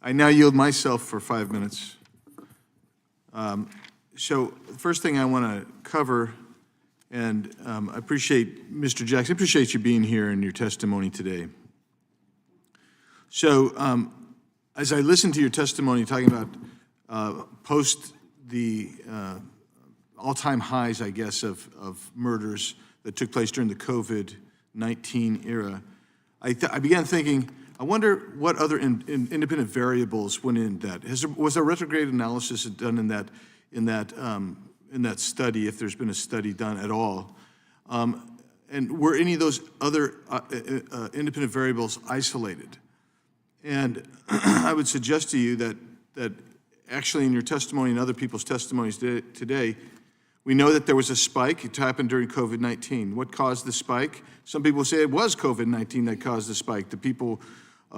I now yield myself for 5 minutes. So the first thing I want to cover, and I appreciate, Mr. Jackson, I appreciate you being here and your testimony today. So as I listened to your testimony talking about post the all-time highs, I guess, of murders that took place during the COVID-19 era, I began thinking, I wonder what other independent variables went in that. Was there retrograde analysis done in that study, if there's been a study done at all? And were any of those other independent variables isolated? And I would suggest to you that actually in your testimony and other people's testimonies today, we know that there was a spike. It happened during COVID-19. What caused the spike? Some people say it was COVID-19 that caused the spike. The people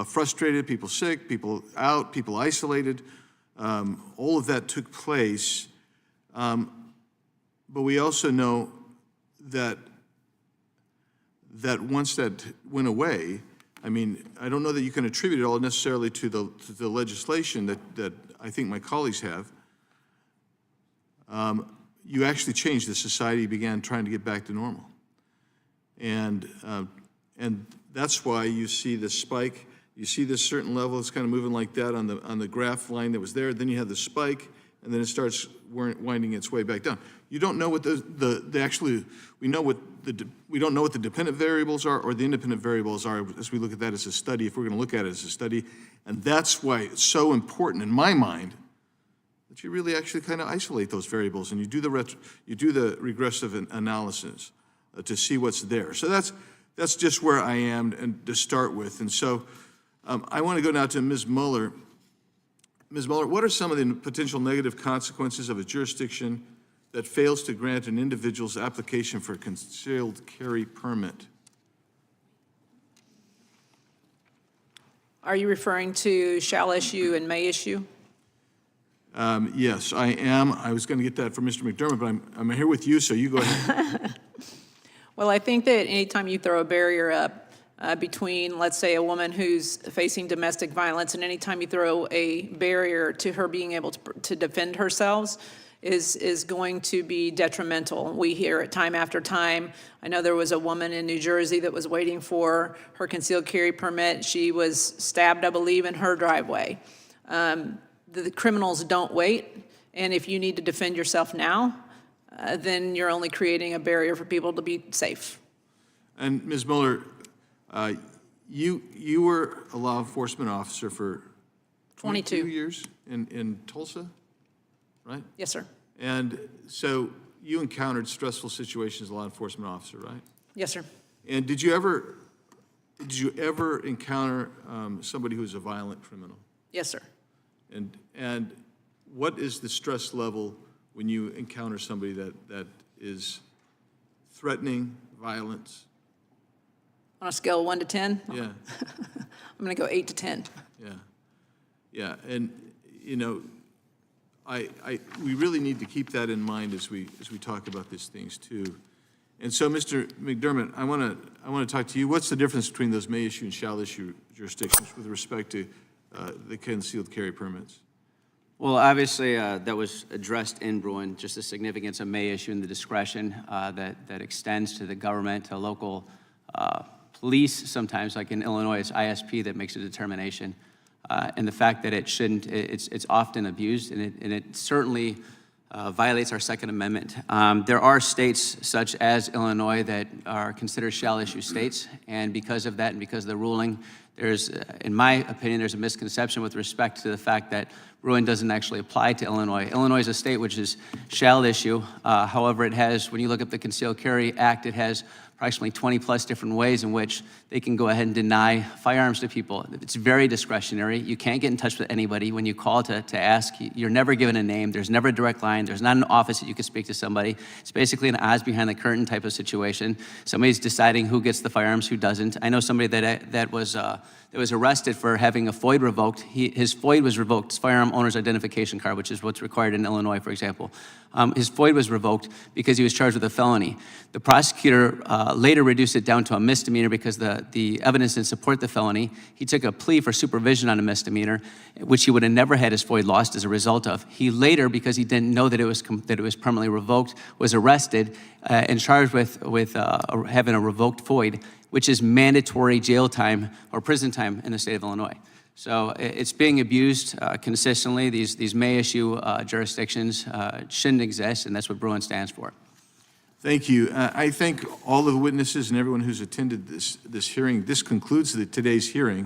frustrated, people sick, people out, people isolated. All of that took place. But we also know that once that went away, I mean, I don't know that you can attribute it all necessarily to the legislation that I think my colleagues have. You actually changed the society, began trying to get back to normal. And that's why you see the spike. You see this certain level, it's kind of moving like that on the graph line that was there. Then you have the spike, and then it starts winding its way back down. You don't know what we don't know what the dependent variables are or the independent variables are as we look at that as a study, if we're going to look at it as a study. And that's why it's so important in my mind that you really actually kind of isolate those variables and you do the regressive analysis to see what's there. So that's just where I am and to start with. And so I want to go now to Ms. Mueller. Ms. Mueller, what are some of the potential negative consequences of a jurisdiction that fails to grant an individual's application for a concealed carry permit? Are you referring to shall issue and may issue? Yes, I am. I was going to get that from Mr. McDermott, but I'm here with you, so you go ahead. Well, I think that anytime you throw a barrier up between, let's say, a woman who's facing domestic violence, and anytime you throw a barrier to her being able to defend herself, is going to be detrimental. We hear it time after time. I know there was a woman in New Jersey that was waiting for her concealed carry permit. She was stabbed, I believe, in her driveway. The criminals don't wait, and if you need to defend yourself now, then you're only creating a barrier for people to be safe. And Ms. Mueller, you were a law enforcement officer for 22 years in Tulsa, right? Yes, sir. And so you encountered stressful situations as a law enforcement officer, right? Yes, sir. And did you ever encounter somebody who was a violent criminal? Yes, sir. And what is the stress level when you encounter somebody that is threatening, violent? On a scale of 1 to 10? Yeah. I'm going to go 8 to 10. Yeah. Yeah. And, you know, we really need to keep that in mind as we talk about these things too. And so, Mr. McDermott, I want to talk to you. What's the difference between those may issue and shall issue jurisdictions with respect to the concealed carry permits? Well, obviously, that was addressed in Bruin, just the significance of may issue and the discretion that extends to the government, to local police sometimes, like in Illinois, it's ISP that makes a determination. And the fact that it shouldn't, it's often abused, and it certainly violates our Second Amendment. There are states such as Illinois that are considered shall issue states, and because of that and because of the ruling, there's, in my opinion, there's a misconception with respect to the fact that Bruin doesn't actually apply to Illinois. Illinois is a state which is shall issue. However, it has, when you look at the Concealed Carry Act, it has approximately 20 plus different ways in which they can go ahead and deny firearms to people. It's very discretionary. You can't get in touch with anybody. When you call to ask, you're never given a name. There's never a direct line. There's not an office that you can speak to somebody. It's basically an eyes behind the curtain type of situation. Somebody's deciding who gets the firearms, who doesn't. I know somebody that was arrested for having a FOID revoked. His FOID was revoked, his firearm owner's identification card, which is what's required in Illinois, for example. His FOID was revoked because he was charged with a felony. The prosecutor later reduced it down to a misdemeanor because the evidence didn't support the felony. He took a plea for supervision on a misdemeanor, which he would have never had his FOID lost as a result of. He later, because he didn't know that it was permanently revoked, was arrested and charged with having a revoked FOID, which is mandatory jail time or prison time in the state of Illinois. So it's being abused consistently. These may issue jurisdictions shouldn't exist, and that's what Bruin stands for. Thank you. I thank all of the witnesses and everyone who's attended this hearing. This concludes today's hearing.